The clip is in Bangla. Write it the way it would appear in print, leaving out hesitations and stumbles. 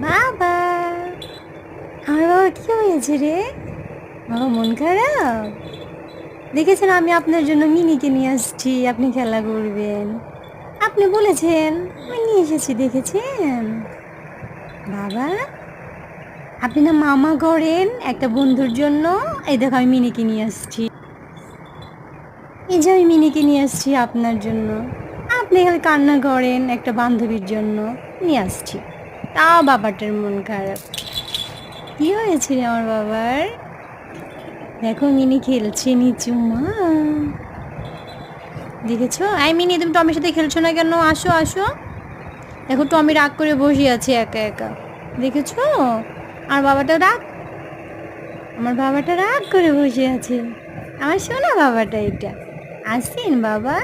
বাবা, আমার বাবা কি হয়েছে রে? বাবা মন খারাপ? দেখেছেন আমি আপনার জন্য মিনিকে নিয়ে আসছি, আপনি খেলা করবেন। আপনি বলেছেন, আমি নিয়ে এসেছি, দেখেছেন? বাবা, আপনি না মামা করেন একটা বন্ধুর জন্য। এই দেখো আমি মিনিকে নিয়ে আসছি। এই যে আমি মিনিকে নিয়ে আসছি আপনার জন্য। আপনি খালি কান্না করেন একটা বান্ধবীর জন্য। নিয়ে আসছি, তাও বাবাটার মন খারাপ। কি হয়েছে রে আমার বাবার? দেখো মিনি খেলছে নিচু মা। দেখেছো? এই মিনি, তুমি টমির সাথে খেলছো না কেন? আসো আসো। দেখো টমি রাগ করে বসে আছে একা একা। দেখেছো? আর বাবাটা রাগ, আমার বাবাটা রাগ করে বসে আছে। আমার শোনা বাবাটা এটা। আসেন বাবা।